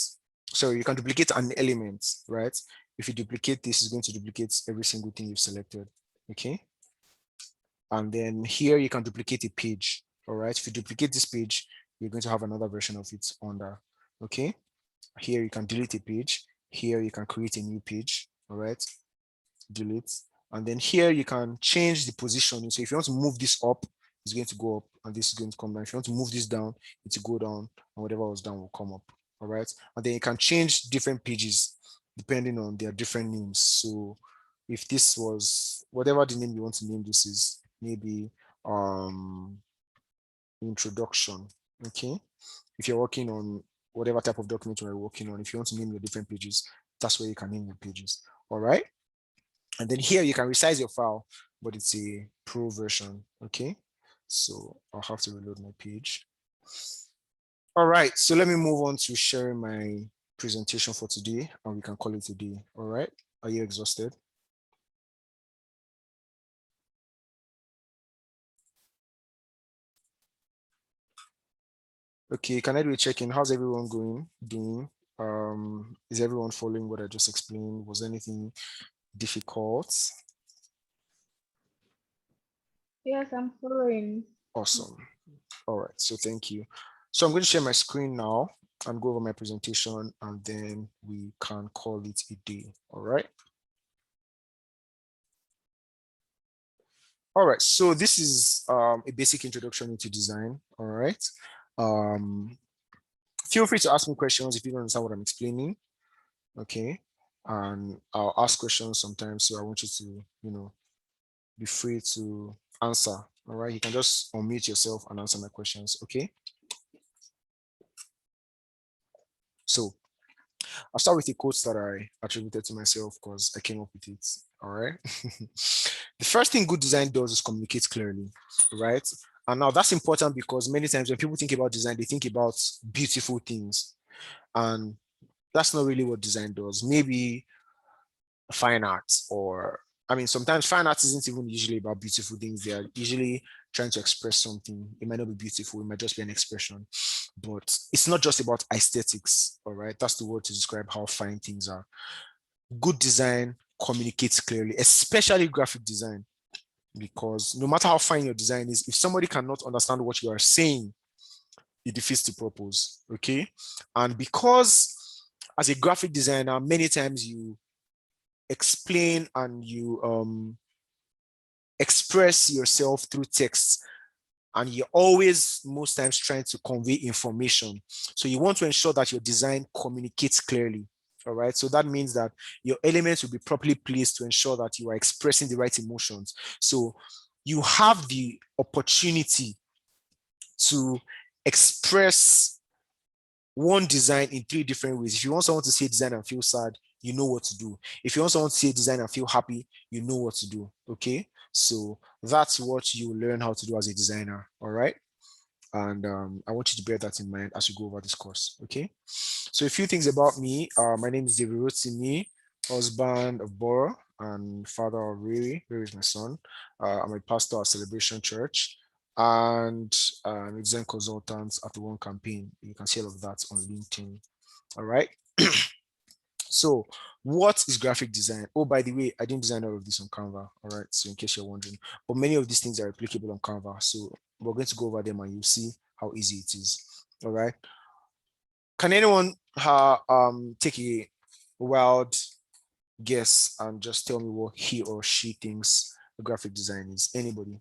sorry, you can duplicate an element, right? If you duplicate this, it's going to duplicate every single thing you've selected. Okay, and then here you can duplicate a page. All right, if you duplicate this page, you're going to have another version of it under. Okay, here you can delete a page. Here you can create a new page. All right, delete, and then here you can change the position. So if you want to move this up, it's going to go up, and this is going to come down. If you want to move this down, it will go down, and whatever was down will come up. All right, and then you can change different pages depending on their different names. So if this was whatever the name you want to name this is, maybe introduction. Okay, if you're working on whatever type of document you're working on, if you want to name your different pages, that's where you can name your pages. All right, and then here you can resize your file, but it's a pro version. Okay, so I'll have to reload my page. All right, so let me move on to sharing my presentation for today, and we can call it a day. All right, are you exhausted? Okay, can I do a check-in? How's everyone doing? Is everyone following what I just explained? Was anything difficult? Yes, I'm following. Awesome. All right, so thank you. So I'm going to share my screen now and go over my presentation, and then we can call it a day. All right. All right, so this is a basic introduction into design. All right. Feel free to ask me questions if you don't understand what I'm explaining. Okay. And I'll ask questions sometimes, so I want you to, be free to answer. All right. You can just unmute yourself and answer my questions. Okay. So I'll start with a quote that I attributed to myself because I came up with it. All right. The first thing good design does is communicate clearly, right? And now that's important because many times when people think about design, they think about beautiful things. And that's not really what design does. Maybe fine arts, or I mean, sometimes fine arts isn't even usually about beautiful things. They are usually trying to express something. It might not be beautiful, it might just be an expression, but it's not just about aesthetics. All right, that's the word to describe how fine things are. Good design communicates clearly, especially graphic design, because no matter how fine your design is, if somebody cannot understand what you are saying, it defeats the purpose. Okay. And because as a graphic designer, many times you explain and you express yourself through text, and you're always most times trying to convey information. So you want to ensure that your design communicates clearly. All right. So that means that your elements will be properly placed to ensure that you are expressing the right emotions. So you have the opportunity to express one design in three different ways. If you want someone to see a design and feel sad, you know what to do. If you want someone to see a design and feel happy, you know what to do. Okay. So that's what you learn how to do as a designer. All right. And I want you to bear that in mind as you go over this course. Okay. So a few things about me. My name is David Rotimi, husband of Bora and father of Riri. Riri is my son. I'm a pastor at Celebration Church, and I'm a design consultant at the One Campaign. You can see all of that on LinkedIn. All right. So what is graphic design? Oh, by the way, I didn't design all of this on Canva. All right. So in case you're wondering, but many of these things are applicable on Canva. So we're going to go over them and you'll see how easy it is. All right. Can anyone take a wild guess and just tell me what he or she thinks a graphic design is? Anybody?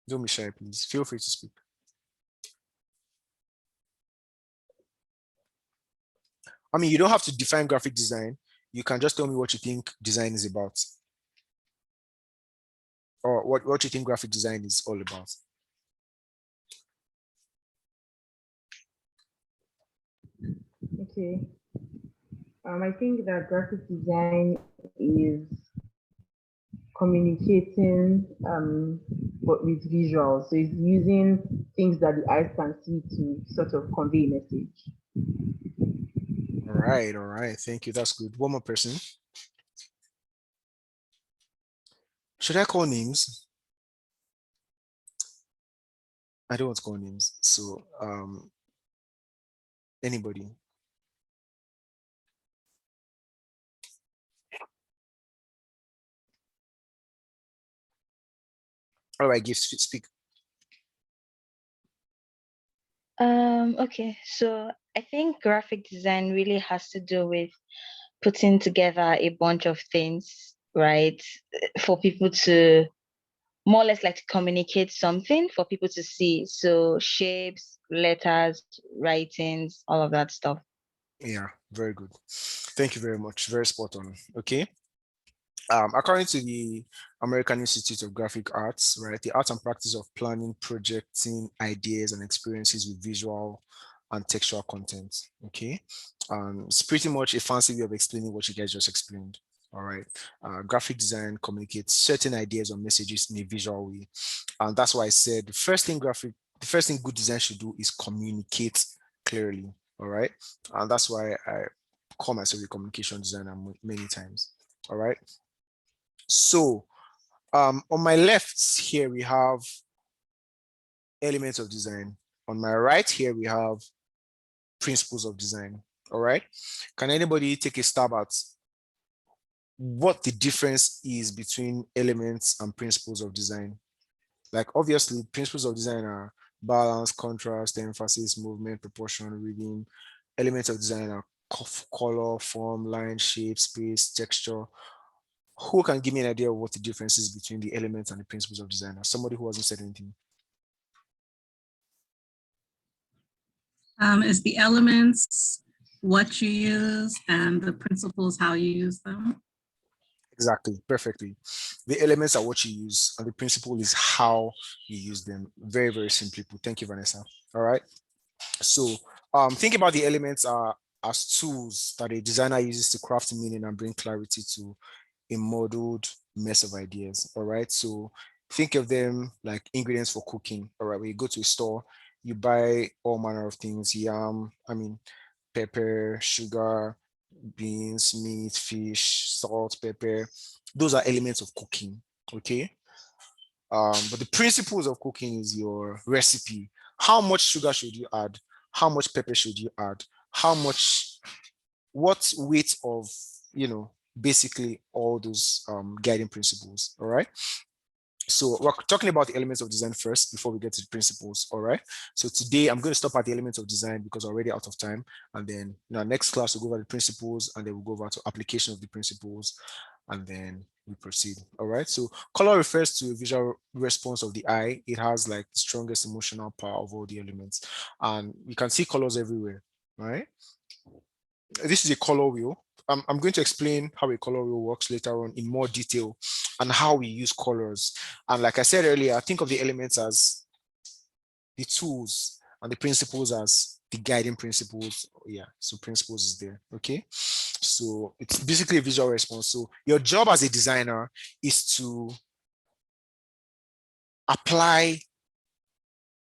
Don't be shy, please. Feel free to speak. I mean, you don't have to define graphic design. You can just tell me what you think design is about, or what you think graphic design is all about. Okay. I think that graphic design is communicating but with visuals. So it's using things that the eyes can see to sort of convey a message. All right. Thank you. That's good. One more person. Should I call names? I don't want to call names. So anybody? All right, give speak. Okay, so I think graphic design really has to do with putting together a bunch of things, right? For people to more or less like to communicate something for people to see. So shapes, letters, writings, all of that stuff. Yeah, very good. Thank you very much. Very spot on. Okay. According to the American Institute of Graphic Arts, right, the art and practice of planning, projecting ideas and experiences with visual and textual content. Okay. It's pretty much a fancy way of explaining what you guys just explained. All right. Graphic design communicates certain ideas or messages in a visual way. And that's why I said the first thing good design should do is communicate clearly. All right. And that's why I call myself a communication designer many times. All right. So on my left here, we have elements of design. On my right here, we have principles of design. All right. Can anybody take a stab at what the difference is between elements and principles of design? Like obviously principles of design are balance, contrast, emphasis, movement, proportion, reading. Elements of design are color, form, line, shape, space, texture. Who can give me an idea of what the difference is between the elements and the principles of design? Somebody who hasn't said anything. Is the elements what you use and the principles how you use them? Exactly, perfectly. The elements are what you use, and the principle is how you use them. Very, very simply put. Thank you, Vanessa. All right. So think about the elements as tools that a designer uses to craft meaning and bring clarity to a muddled mess of ideas. All right. So think of them like ingredients for cooking. All right. When you go to a store, you buy all manner of things, pepper, sugar, beans, meat, fish, salt, pepper. Those are elements of cooking. Okay. But the principles of cooking is your recipe. How much sugar should you add? How much pepper should you add? How much, what weight of, basically all those guiding principles. All right. So we're talking about the elements of design first before we get to the principles. All right. So today I'm going to stop at the elements of design because we're already out of time. And then in our next class, we'll go over the principles and then we'll go over to application of the principles and then we proceed. All right. So color refers to a visual response of the eye. It has like the strongest emotional power of all the elements. And you can see colors everywhere. Right. This is a color wheel. I'm going to explain how a color wheel works later on in more detail and how we use colors. And like I said earlier, think of the elements as the tools and the principles as the guiding principles. Yeah, so principles is there. Okay. So it's basically a visual response. So your job as a designer is to apply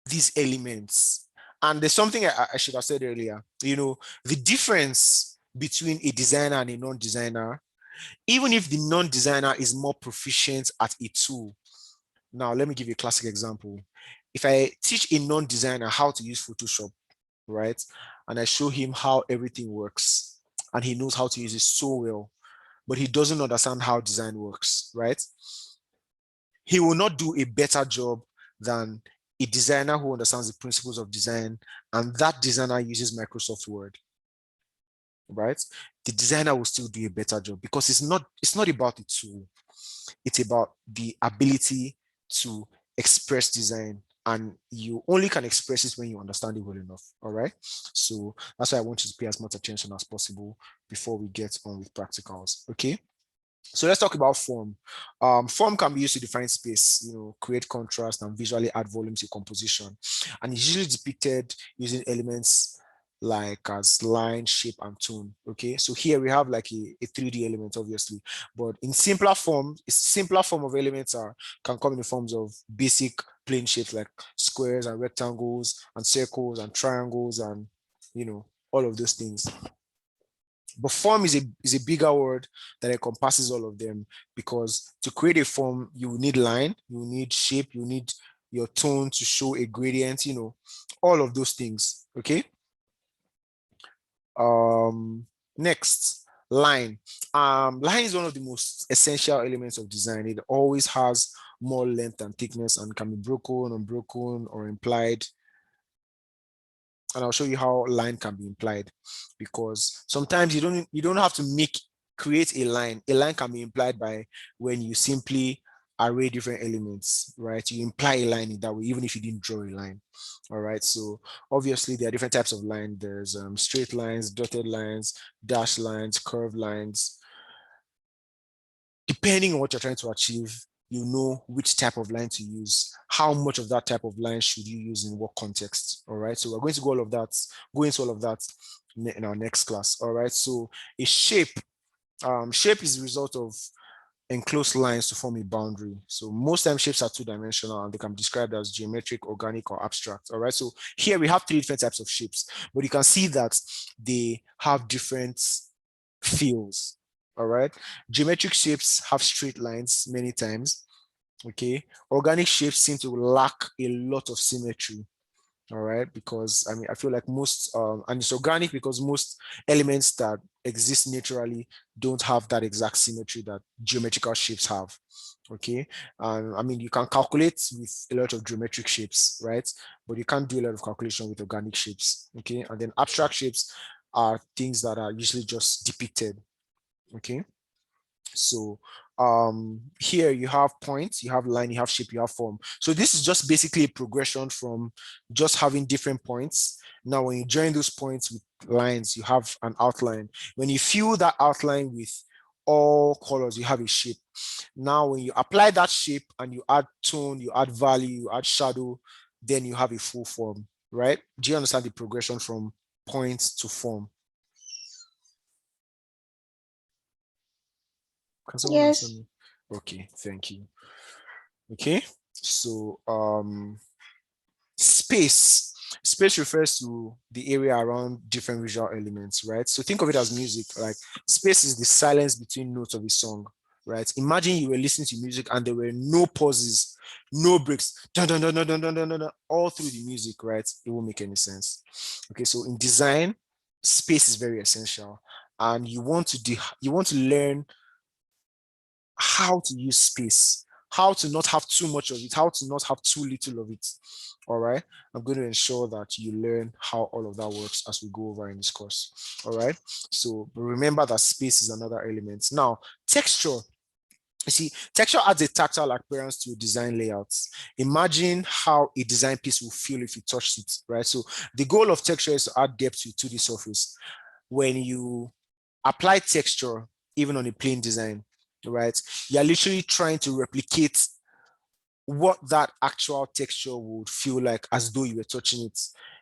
these elements. And there's something I should have said earlier, the difference between a designer and a non-designer, even if the non-designer is more proficient at a tool. Now, let me give you a classic example. If I teach a non-designer how to use Photoshop, right, and I show him how everything works, and he knows how to use it so well, but he doesn't understand how design works, right? He will not do a better job than a designer who understands the principles of design, and that designer uses Microsoft Word, right? The designer will still do a better job because it's not about the tool. It's about the ability to express design, and you only can express it when you understand it well enough. All right. So that's why I want you to pay as much attention as possible before we get on with practicals. Okay. So let's talk about form. Form can be used to define space, create contrast and visually add volume to composition. And it's usually depicted using elements like as line, shape, and tone. Okay, so here we have like a 3D element, obviously, but in simpler form of elements can come in the forms of basic plane shapes like squares and rectangles and circles and triangles and all of those things. But form is a bigger word that encompasses all of them, because to create a form, you need line, you need shape, you need your tone to show a gradient, all of those things. Okay. Next, line. Line is one of the most essential elements of design. It always has more length and thickness and can be broken, unbroken, or implied. And I'll show you how line can be implied, because sometimes you don't have to create a line. A line can be implied by when you simply array different elements, right? You imply a line in that way, even if you didn't draw a line. All right. So obviously there are different types of line. There's straight lines, dotted lines, dashed lines, curved lines. Depending on what you're trying to achieve, you know which type of line to use, how much of that type of line should you use in what context. All right, so we're going to go into all of that in our next class. All right, so a shape is the result of enclosed lines to form a boundary. So most times shapes are two-dimensional and they can be described as geometric, organic, or abstract. All right, so here we have 3 different types of shapes, but you can see that they have different feels. All right, geometric shapes have straight lines many times. Okay, organic shapes seem to lack a lot of symmetry. all right, because I mean, I feel like most, and it's organic because most elements that exist naturally don't have that exact symmetry that geometrical shapes have. Okay, and I mean, you can calculate with a lot of geometric shapes, right? But you can't do a lot of calculation with organic shapes. Okay, and then abstract shapes are things that are usually just depicted. Okay, so here you have points, you have line, you have shape, you have form. So this is just basically a progression from just having different points. Now when you join those points with lines, you have an outline. When you fill that outline with all colors, you have a shape. Now when you apply that shape and you add tone, you add value, you add shadow, then you have a full form, right? Do you understand the progression from points to form? Can someone answer Yes. me? Okay, thank you. Okay, so space. Space refers to the area around different visual elements, right? So think of it as music. Like space is the silence between notes of a song, right? Imagine you were listening to music and there were no pauses, no breaks, dun, dun, dun, dun, dun, dun, dun, dun, dun, all through the music, right? It won't make any sense. Okay, so in design, space is very essential, and you want to learn how to use space, how to not have too much of it, how to not have too little of it. All right. I'm going to ensure that you learn how all of that works as we go over in this course. All right. So remember that space is another element. Now, texture. You see, texture adds a tactile appearance to design layouts. Imagine how a design piece will feel if you touched it, right? So the goal of texture is to add depth to 2D surface. When you apply texture, even on a plain design, right, you're literally trying to replicate what that actual texture would feel like as though you were touching it.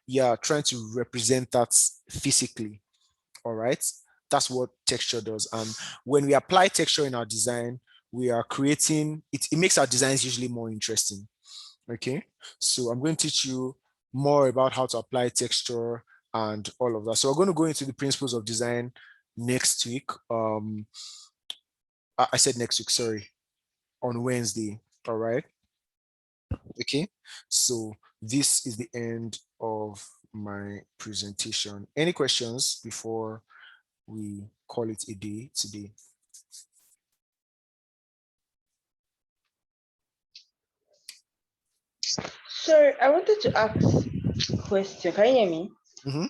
You're trying to represent that physically. All right, that's what texture does. And when we apply texture in our design, we are creating it, it makes our designs usually more interesting. Okay, so I'm going to teach you more about how to apply texture and all of that. So we're going to go into the principles of design next week. I said next week, sorry, on Wednesday. All right. Okay, so this is the end of my presentation. Any questions before we call it a day today? Sorry, I wanted to ask a question. Can you hear me? Mhm.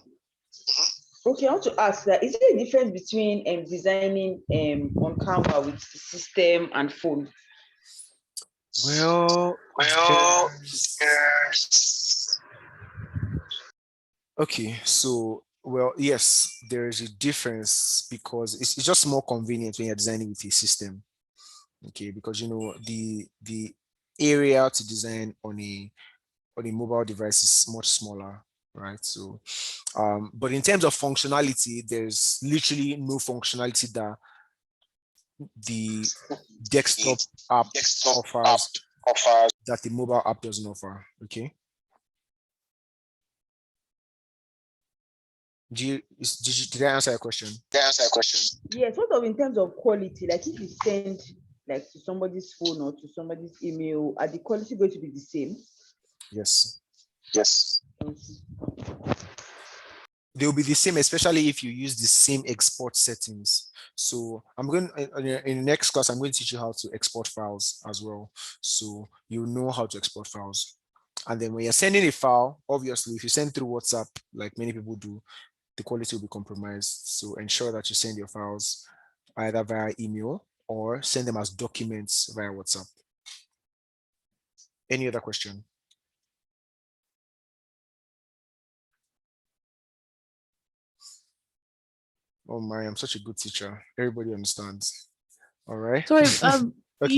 Okay, I want to ask that, is there a difference between designing on Canva with the system and phone? Well, Well, okay, so well, yes, there is a difference because it's just more convenient when you're designing with a system. Okay, because you know the area to design on a mobile device is much smaller, right? So but in terms of functionality, there's literally no functionality that the desktop app offers that the mobile app doesn't offer. Okay. Did I answer your question? Yes, what of in terms of quality? Like if you send like to somebody's phone or to somebody's email, are the quality going to be the same? Yes. Yes. They'll be the same, especially if you use the same export settings. So I'm going in the next class, I'm going to teach you how to export files as well. So you know how to export files. And then when you're sending a file, obviously, if you send through WhatsApp, like many people do, the quality will be compromised. So ensure that you send your files either via email or send them as documents via WhatsApp. Any other question? Oh my, I'm such a good teacher. Everybody understands. All right. Sorry, Okay.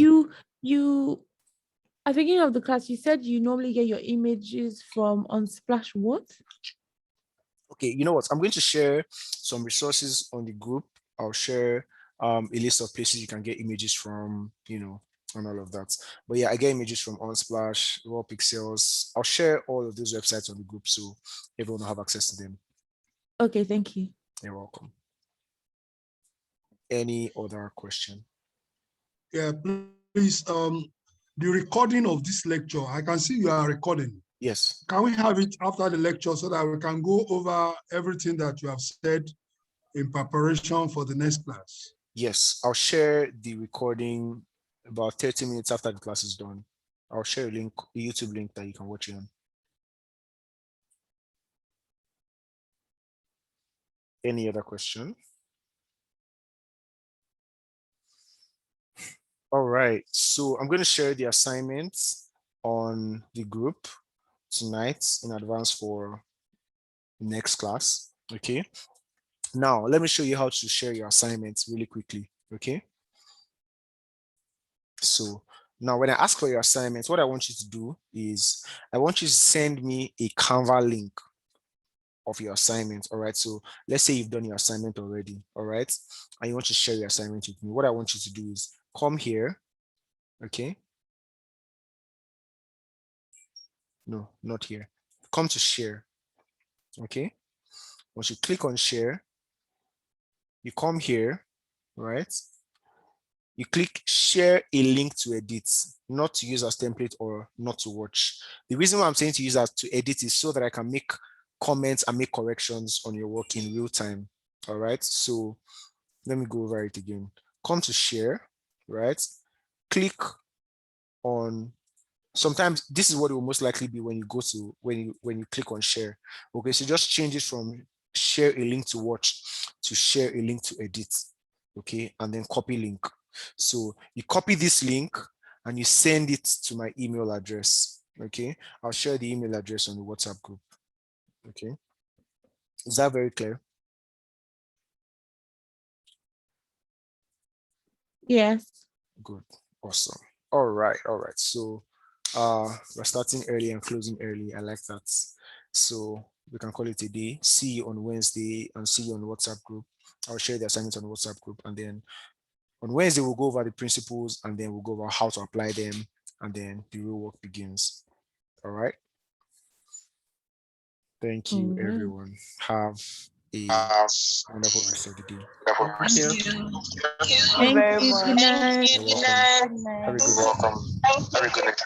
you at the beginning of the class, you said you normally get your images from Unsplash what? Okay, you know what? I'm going to share some resources on the group. I'll share a list of places you can get images from, you know, and all of that. But yeah, I get images from Unsplash, Raw Pixels. I'll share all of those websites on the group so everyone will have access to them. Okay, thank you. You're welcome. Any other question? Yeah, please, the recording of this lecture, I can see you are recording. Yes. Can we have it after the lecture so that we can go over everything that you have said in preparation for the next class? Yes, I'll share the recording about 30 minutes after the class is done. I'll share a link, a YouTube link that you can watch it on. Any other question? All right, so I'm going to share the assignments on the group tonight in advance for next class. Okay, now let me show you how to share your assignments really quickly. Okay, so now when I ask for your assignments, what I want you to do is I want you to send me a Canva link of your assignment. All right, so let's say you've done your assignment already. All right, and you want to share your assignment with me. What I want you to do is come here. Okay, no, not here. Come to share. Okay, once you click on share, you come here, right? You click share a link to edit, not to use as template or not to watch. The reason why I'm saying to use as to edit is so that I can make comments and make corrections on your work in real time. All right, so let me go over it again. Come to share, right? Click on, sometimes this is what it will most likely be when you go to, when you click on share. Okay, so just change it from share a link to watch to share a link to edit. Okay, and then copy link. So you copy this link and you send it to my email address. Okay, I'll share the email address on the WhatsApp group. Okay, is that very clear? Yes. Good, awesome. All right, so we're starting early and closing early. I like that. So we can call it a day. See you on Wednesday and see you on the WhatsApp group. I'll share the assignments on the WhatsApp group, and then on Wednesday we'll go over the principles, and then we'll go over how to apply them, and then the real work begins. All right, thank you everyone. Have a wonderful rest of the day. Thank you. Thank you. Good night. You're welcome. Good night. Have a good night.